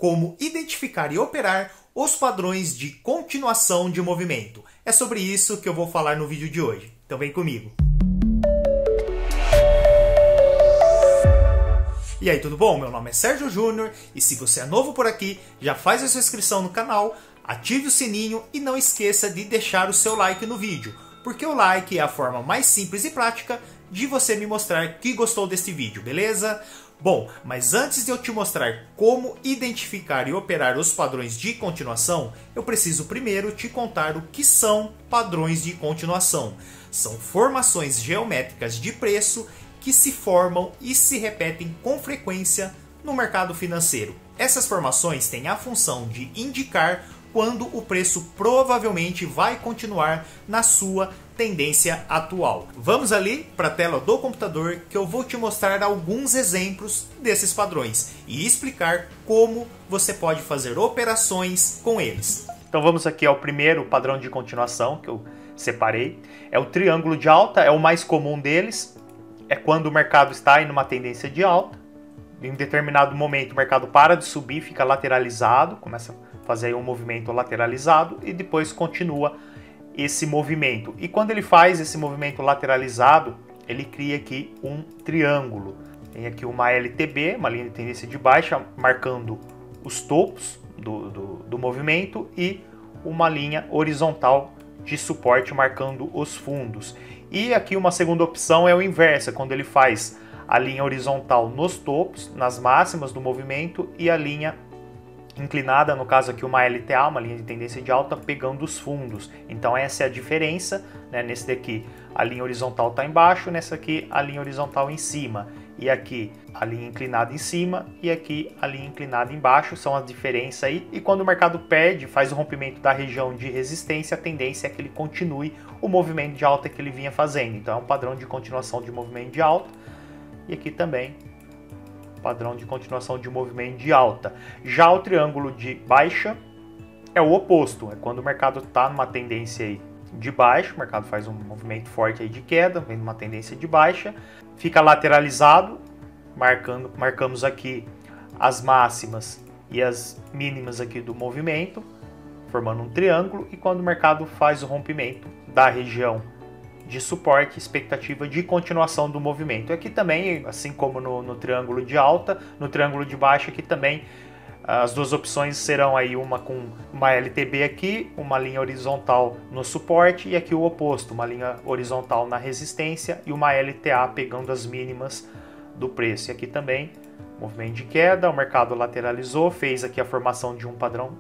como identificar e operar os padrões de continuação de movimento. É sobre isso que eu vou falar no vídeo de hoje. Então vem comigo. E aí, tudo bom? Meu nome é Sérgio Júnior e se você é novo por aqui, já faz a sua inscrição no canal, ative o sininho e não esqueça de deixar o seu like no vídeo, porque o like é a forma mais simples e prática de você me mostrar que gostou deste vídeo, beleza? Bom, mas antes de eu te mostrar como identificar e operar os padrões de continuação, eu preciso primeiro te contar o que são padrões de continuação. São formações geométricas de preço que se formam e se repetem com frequência no mercado financeiro. Essas formações têm a função de indicar quando o preço provavelmente vai continuar na sua tendência atual. Vamos ali para a tela do computador que eu vou te mostrar alguns exemplos desses padrões e explicar como você pode fazer operações com eles. Então vamos aqui ao primeiro padrão de continuação que eu separei. É o triângulo de alta, é o mais comum deles. É quando o mercado está em uma tendência de alta. Em um determinado momento o mercado para de subir, fica lateralizado, começa a fazer aí um movimento lateralizado e depois continua esse movimento. E quando ele faz esse movimento lateralizado, ele cria aqui um triângulo. Tem aqui uma LTB, uma linha de tendência de baixa, marcando os topos do movimento e uma linha horizontal de suporte marcando os fundos. E aqui uma segunda opção é o inverso, quando ele faz a linha horizontal nos topos, nas máximas do movimento e a linha inclinada, no caso aqui uma LTA, uma linha de tendência de alta, pegando os fundos. Então essa é a diferença, né? Nesse daqui a linha horizontal está embaixo, nessa aqui a linha horizontal em cima. E aqui a linha inclinada em cima e aqui a linha inclinada embaixo, são as diferenças aí. E quando o mercado perde, faz o rompimento da região de resistência, a tendência é que ele continue o movimento de alta que ele vinha fazendo. Então é um padrão de continuação de movimento de alta. E aqui também padrão de continuação de movimento de alta. Já o triângulo de baixa é o oposto, é quando o mercado está numa tendência aí de baixa, o mercado faz um movimento forte aí de queda, vem numa tendência de baixa, fica lateralizado, marcamos aqui as máximas e as mínimas aqui do movimento, formando um triângulo, e quando o mercado faz o rompimento da região de suporte, expectativa de continuação do movimento. Aqui também, assim como no triângulo de alta, no triângulo de baixa aqui também, as duas opções serão aí uma com uma LTB aqui, uma linha horizontal no suporte, e aqui o oposto, uma linha horizontal na resistência e uma LTA pegando as mínimas do preço. E aqui também, movimento de queda, o mercado lateralizou, fez aqui a formação de um padrão,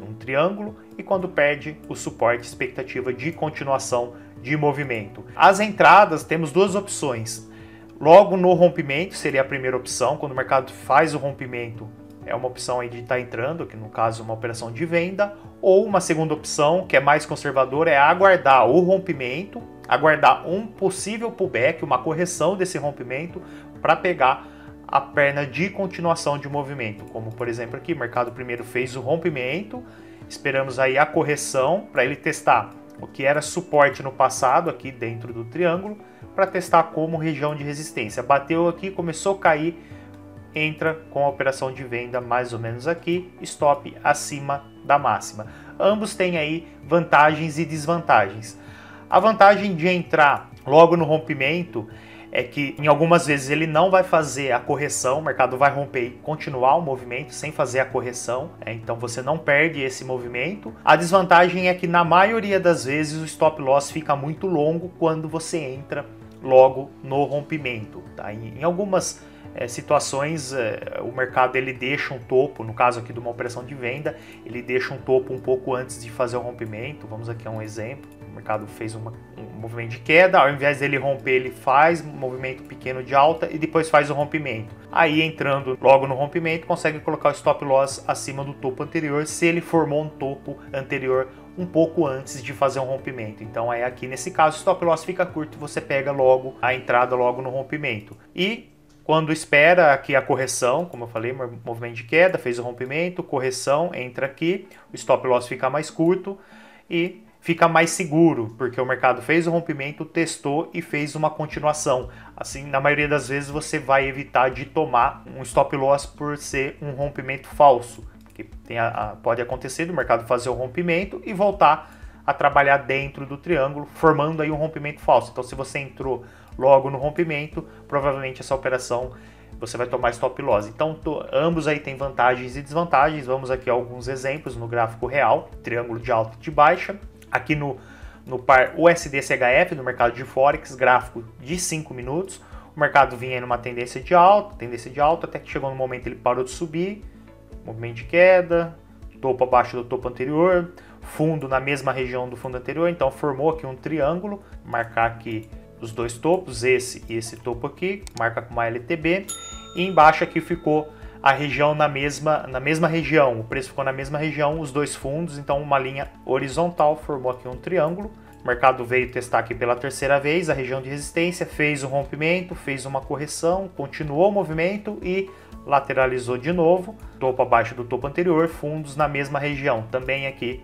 um triângulo, e quando perde o suporte, expectativa de continuação de movimento. As entradas, temos duas opções. Logo no rompimento seria a primeira opção, quando o mercado faz o rompimento, é uma opção aí de estar entrando, que no caso é uma operação de venda, ou uma segunda opção, que é mais conservadora, é aguardar o rompimento, aguardar um possível pullback, uma correção desse rompimento, para pegar a perna de continuação de movimento. Como por exemplo aqui, o mercado primeiro fez o rompimento, esperamos aí a correção para ele testar o que era suporte no passado aqui dentro do triângulo, para testar como região de resistência. Bateu aqui, começou a cair, entra com a operação de venda mais ou menos aqui, stop acima da máxima. Ambos têm aí vantagens e desvantagens. A vantagem de entrar logo no rompimento é que em algumas vezes ele não vai fazer a correção, o mercado vai romper e continuar o movimento sem fazer a correção, então você não perde esse movimento. A desvantagem é que na maioria das vezes o stop loss fica muito longo quando você entra logo no rompimento. Tá? Em algumas situações o mercado ele deixa um topo, no caso aqui de uma operação de venda, ele deixa um topo um pouco antes de fazer o rompimento. Vamos aqui a um exemplo. O mercado fez um movimento de queda, ao invés dele romper, ele faz um movimento pequeno de alta e depois faz o rompimento. Aí entrando logo no rompimento, consegue colocar o stop loss acima do topo anterior, se ele formou um topo anterior um pouco antes de fazer um rompimento. Então aí aqui nesse caso o stop loss fica curto, você pega logo a entrada logo no rompimento. E quando espera aqui a correção, como eu falei, movimento de queda, fez o rompimento, correção, entra aqui, o stop loss fica mais curto e fica mais seguro, porque o mercado fez o rompimento, testou e fez uma continuação. Assim, na maioria das vezes você vai evitar de tomar um stop loss por ser um rompimento falso, que Pode acontecer do mercado fazer o rompimento e voltar a trabalhar dentro do triângulo, formando aí um rompimento falso. Então, se você entrou logo no rompimento, provavelmente essa operação você vai tomar stop loss. Então, ambos aí têm vantagens e desvantagens. Vamos aqui a alguns exemplos no gráfico real, triângulo de alta e de baixa. Aqui no par USD-CHF, no mercado de Forex, gráfico de 5 minutos. O mercado vinha numa tendência de alta, até que chegou no momento ele parou de subir, movimento de queda, topo abaixo do topo anterior, fundo na mesma região do fundo anterior, então formou aqui um triângulo, marcar aqui os dois topos, esse e esse topo aqui, marca com uma LTB, e embaixo aqui ficou a região na mesma região, o preço ficou na mesma região, os dois fundos, então uma linha horizontal formou aqui um triângulo. O mercado veio testar aqui pela terceira vez a região de resistência, fez um rompimento, fez uma correção, continuou o movimento e lateralizou de novo, topo abaixo do topo anterior, fundos na mesma região, também aqui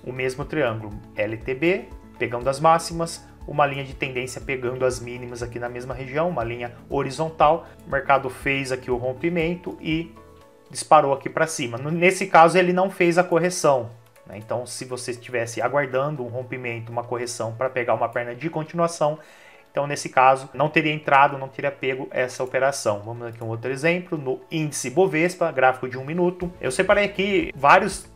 o mesmo triângulo, LTB, pegando as máximas, uma linha de tendência pegando as mínimas aqui na mesma região, uma linha horizontal, o mercado fez aqui o rompimento e disparou aqui para cima. Nesse caso ele não fez a correção, né? Então se você estivesse aguardando um rompimento, uma correção para pegar uma perna de continuação, então nesse caso não teria entrado, não teria pego essa operação. Vamos aqui um outro exemplo, no índice Bovespa, gráfico de 1 minuto. Eu separei aqui vários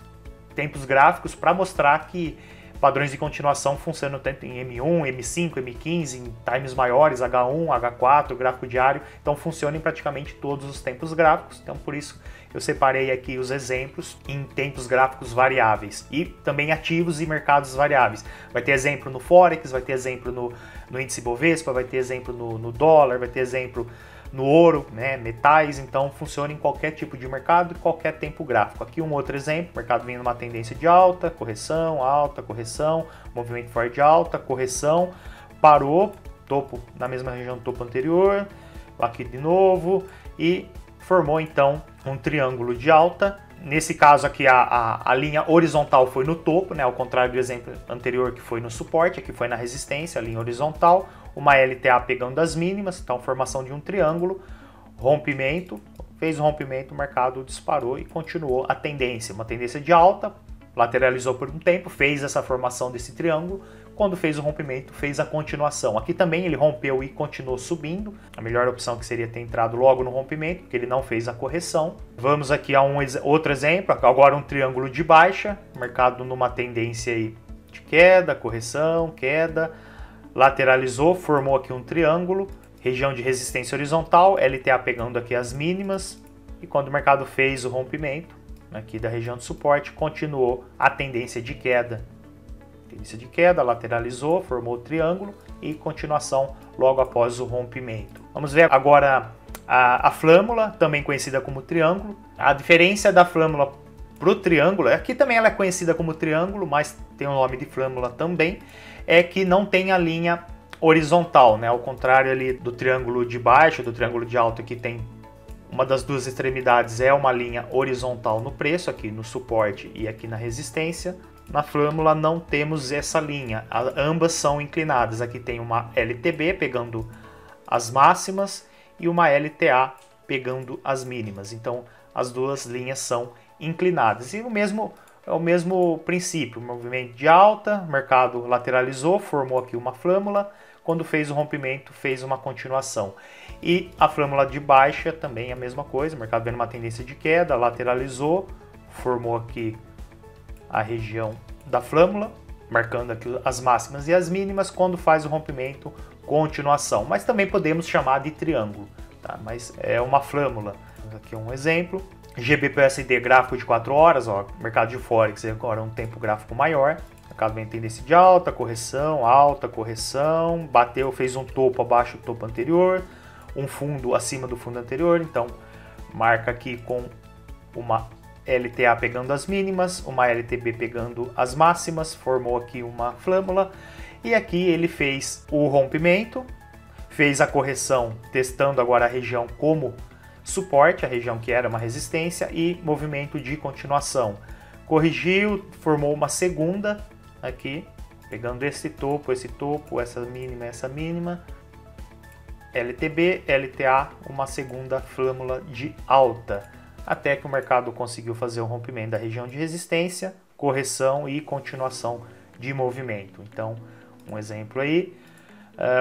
tempos gráficos para mostrar que padrões de continuação funcionam tanto em M1, M5, M15, em times maiores, H1, H4, gráfico diário, então funciona em praticamente todos os tempos gráficos, então por isso eu separei aqui os exemplos em tempos gráficos variáveis e também ativos e mercados variáveis. Vai ter exemplo no Forex, vai ter exemplo no índice Bovespa, vai ter exemplo no dólar, vai ter exemplo no ouro, né, metais, então funciona em qualquer tipo de mercado e qualquer tempo gráfico. Aqui um outro exemplo, mercado vindo numa tendência de alta, correção, movimento forte de alta, correção, parou, topo na mesma região do topo anterior, aqui de novo, e formou então um triângulo de alta. Nesse caso aqui a linha horizontal foi no topo, né, ao contrário do exemplo anterior que foi no suporte, aqui foi na resistência, a linha horizontal, uma LTA pegando as mínimas, então formação de um triângulo, rompimento, fez o rompimento, o mercado disparou e continuou a tendência, uma tendência de alta, lateralizou por um tempo, fez essa formação desse triângulo, quando fez o rompimento, fez a continuação. Aqui também ele rompeu e continuou subindo, a melhor opção que seria ter entrado logo no rompimento, porque ele não fez a correção. Vamos aqui a outro exemplo, agora um triângulo de baixa, mercado numa tendência aí de queda, correção, queda, lateralizou, formou aqui um triângulo, região de resistência horizontal, LTA pegando aqui as mínimas, e quando o mercado fez o rompimento, aqui da região de suporte, continuou a tendência de queda. Tendência de queda, lateralizou, formou o triângulo e continuação logo após o rompimento. Vamos ver agora a flâmula, também conhecida como triângulo. A diferença da flâmula para o triângulo, aqui também ela é conhecida como triângulo, mas tem o nome de flâmula também, é que não tem a linha horizontal, né? Ao contrário ali do triângulo de baixo, do triângulo de alto, que tem uma das duas extremidades é uma linha horizontal no preço, aqui no suporte e aqui na resistência. Na flâmula não temos essa linha, ambas são inclinadas. Aqui tem uma LTB pegando as máximas e uma LTA pegando as mínimas. Então as duas linhas são inclinadas. E é o mesmo princípio, movimento de alta, mercado lateralizou, formou aqui uma flâmula, quando fez o rompimento fez uma continuação. E a flâmula de baixa também é a mesma coisa, o mercado vendo uma tendência de queda, lateralizou, formou aqui a região da flâmula, marcando aqui as máximas e as mínimas, quando faz o rompimento, continuação. Mas também podemos chamar de triângulo, tá? Mas é uma flâmula. Aqui um exemplo, GBP/USD gráfico de 4 horas, ó, mercado de Forex agora um tempo gráfico maior, o mercado vem tendência de alta, correção, bateu, fez um topo abaixo do topo anterior, um fundo acima do fundo anterior, então marca aqui com uma LTA pegando as mínimas, uma LTB pegando as máximas, formou aqui uma flâmula, e aqui ele fez o rompimento, fez a correção, testando agora a região como suporte, a região que era uma resistência, e movimento de continuação. Corrigiu, formou uma segunda aqui, pegando esse topo, essa mínima, LTB, LTA, uma segunda flâmula de alta. até que o mercado conseguiu fazer o rompimento da região de resistência, correção e continuação de movimento. Então, um exemplo aí.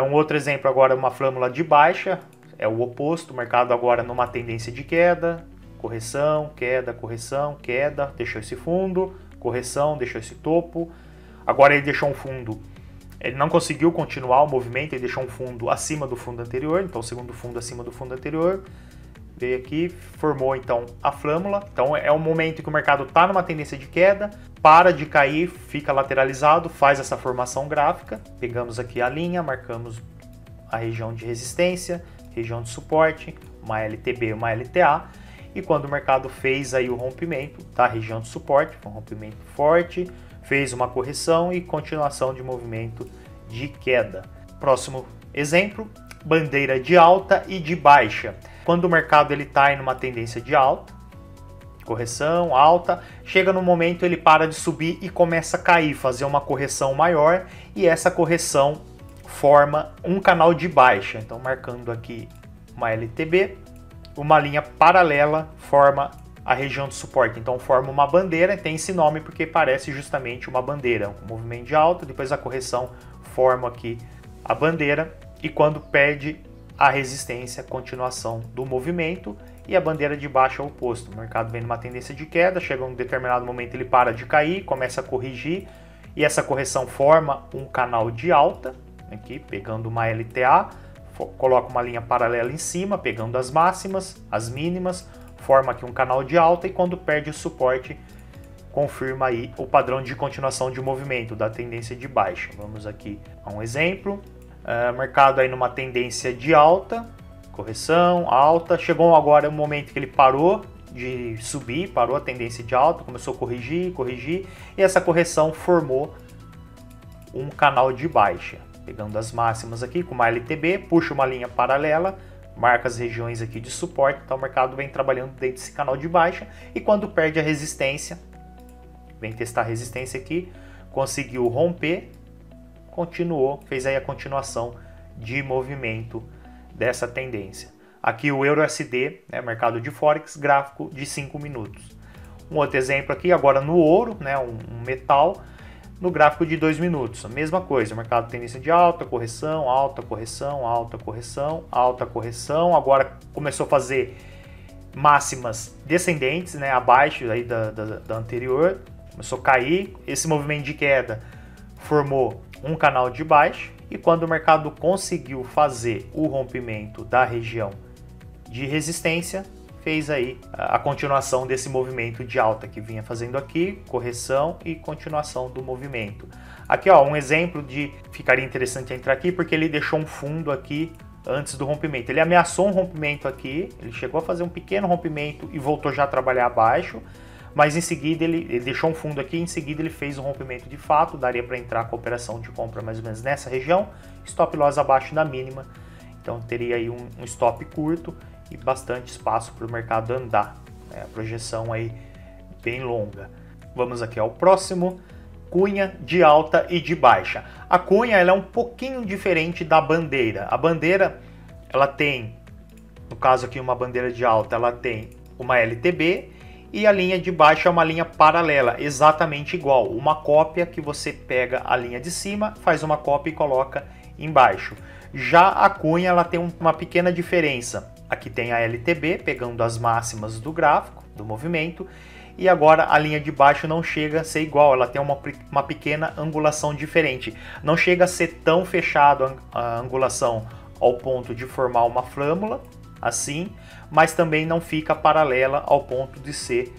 Um outro exemplo agora é uma flâmula de baixa, é o oposto, o mercado agora numa tendência de queda, correção, queda, correção, queda, deixou esse fundo, correção, deixou esse topo. Agora ele deixou um fundo, ele não conseguiu continuar o movimento, ele deixou um fundo acima do fundo anterior, então o segundo fundo acima do fundo anterior. Veio aqui, formou então a flâmula. Então é um momento que o mercado está numa tendência de queda, para de cair, fica lateralizado, faz essa formação gráfica. Pegamos aqui a linha, marcamos a região de resistência, região de suporte, uma LTB, uma LTA. E quando o mercado fez aí o rompimento da região de suporte, um rompimento forte, fez uma correção e continuação de movimento de queda. Próximo exemplo, bandeira de alta e de baixa. Quando o mercado está em uma tendência de alta, correção, alta, chega no momento ele para de subir e começa a cair, fazer uma correção maior, e essa correção forma um canal de baixa. Então marcando aqui uma LTB, uma linha paralela forma a região de suporte, então forma uma bandeira, tem esse nome porque parece justamente uma bandeira, um movimento de alta, depois a correção forma aqui a bandeira, e quando perde a resistência, continuação do movimento, e a bandeira de baixa é o oposto. O mercado vem numa tendência de queda, chega um determinado momento ele para de cair, começa a corrigir, e essa correção forma um canal de alta, aqui pegando uma LTA, coloca uma linha paralela em cima, pegando as máximas, as mínimas, forma aqui um canal de alta, e quando perde o suporte, confirma aí o padrão de continuação de movimento da tendência de baixa. Vamos aqui a um exemplo. Mercado aí numa tendência de alta, correção, alta, chegou agora um momento que ele parou de subir, parou a tendência de alta, começou a corrigir, e essa correção formou um canal de baixa. Pegando as máximas aqui com uma LTB, puxa uma linha paralela, marca as regiões aqui de suporte, então o mercado vem trabalhando dentro desse canal de baixa, e quando perde a resistência, vem testar a resistência aqui, conseguiu romper, continuou, fez aí a continuação de movimento dessa tendência. Aqui o EURUSD, mercado de Forex, gráfico de 5 minutos. Um outro exemplo aqui, agora no ouro, um metal, no gráfico de 2 minutos. A mesma coisa, o mercado tendência de alta, correção, alta, correção, alta, correção, alta, correção. Agora começou a fazer máximas descendentes, abaixo aí da anterior, começou a cair. Esse movimento de queda formou um canal de baixa, e quando o mercado conseguiu fazer o rompimento da região de resistência, fez aí a continuação desse movimento de alta que vinha fazendo aqui, correção e continuação do movimento. Aqui um exemplo de, ficaria interessante entrar aqui porque ele deixou um fundo aqui antes do rompimento. Ele ameaçou um rompimento aqui, ele chegou a fazer um pequeno rompimento e voltou já a trabalhar abaixo, mas em seguida ele deixou um fundo aqui, em seguida ele fez um rompimento de fato, daria para entrar com a operação de compra mais ou menos nessa região, stop loss abaixo da mínima, então teria aí um stop curto e bastante espaço para o mercado andar, a projeção aí bem longa. Vamos aqui ao próximo, cunha de alta e de baixa. A cunha ela é um pouquinho diferente da bandeira. A bandeira ela tem, no caso aqui uma bandeira de alta, ela tem uma LTB, e a linha de baixa é uma linha paralela, exatamente igual, uma cópia que você pega a linha de cima, faz uma cópia e coloca embaixo. Já a cunha ela tem uma pequena diferença, aqui tem a LTB, pegando as máximas do gráfico, do movimento, e agora a linha de baixo não chega a ser igual, ela tem uma pequena angulação diferente, não chega a ser tão fechado a angulação ao ponto de formar uma flâmula, assim, mas também não fica paralela ao ponto de ser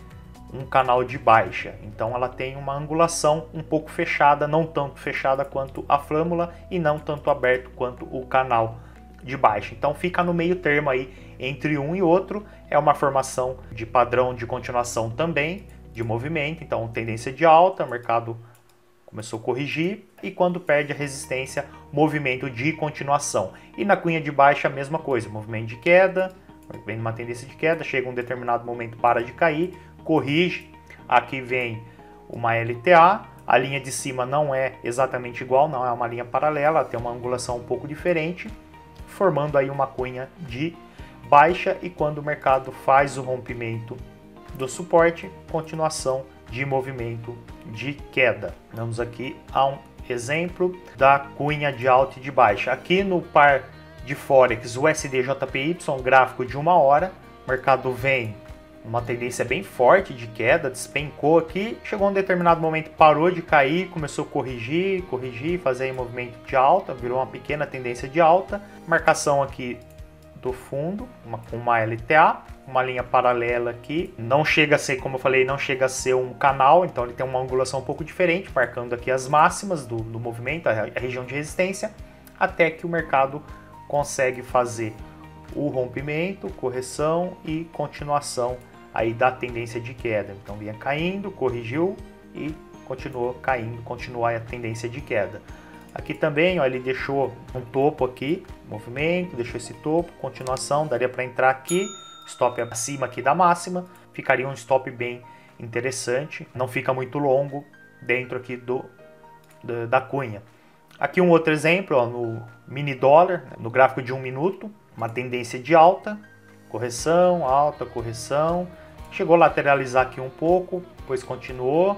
um canal de baixa. Então ela tem uma angulação um pouco fechada, não tanto fechada quanto a flâmula e não tanto aberto quanto o canal de baixa. Então fica no meio termo aí entre um e outro, é uma formação de padrão de continuação também, de movimento, então tendência de alta, o mercado começou a corrigir, e quando perde a resistência, movimento de continuação. E na cunha de baixa a mesma coisa, movimento de queda, vem numa tendência de queda, chega um determinado momento, para de cair, corrige, aqui vem uma LTA, a linha de cima não é exatamente igual, não é uma linha paralela, tem uma angulação um pouco diferente, formando aí uma cunha de baixa, e quando o mercado faz o rompimento do suporte, continuação de movimento de queda. Vamos aqui a um exemplo da cunha de alta e de baixa. Aqui no par de Forex USD JPY, gráfico de 1 hora, o mercado vem uma tendência bem forte de queda, despencou aqui, chegou a um determinado momento, parou de cair, começou a corrigir, fazer aí movimento de alta, virou uma pequena tendência de alta, marcação aqui do fundo, com uma LTA, uma linha paralela aqui, não chega a ser, como eu falei, não chega a ser um canal, então ele tem uma angulação um pouco diferente, marcando aqui as máximas do movimento, a região de resistência, até que o mercado consegue fazer o rompimento, correção e continuação aí da tendência de queda. Então vinha caindo, corrigiu e continuou caindo, continua a tendência de queda. Aqui também, ó, ele deixou um topo aqui, movimento, deixou esse topo, continuação, daria para entrar aqui, stop acima aqui da máxima, ficaria um stop bem interessante, não fica muito longo dentro aqui da cunha. Aqui um outro exemplo, ó, no mini dólar, no gráfico de 1 minuto, uma tendência de alta, correção, alta, correção, chegou a lateralizar aqui um pouco, depois continuou,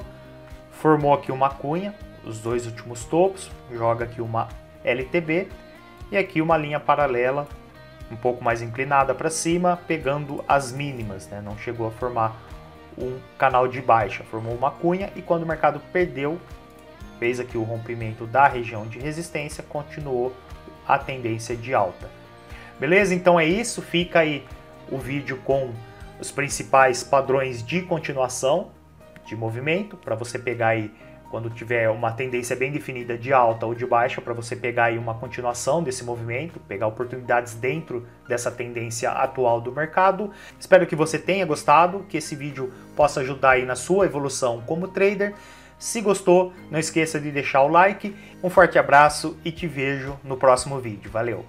formou aqui uma cunha, os dois últimos topos, joga aqui uma LTB e aqui uma linha paralela um pouco mais inclinada para cima, pegando as mínimas, né? Não chegou a formar um canal de baixa, formou uma cunha e quando o mercado perdeu, fez aqui o rompimento da região de resistência, continuou a tendência de alta. Beleza? Então é isso, fica aí o vídeo com os principais padrões de continuação de movimento, para você pegar aí quando tiver uma tendência bem definida de alta ou de baixa, para você pegar aí uma continuação desse movimento, pegar oportunidades dentro dessa tendência atual do mercado. Espero que você tenha gostado, que esse vídeo possa ajudar aí na sua evolução como trader. Se gostou, não esqueça de deixar o like. Um forte abraço e te vejo no próximo vídeo. Valeu!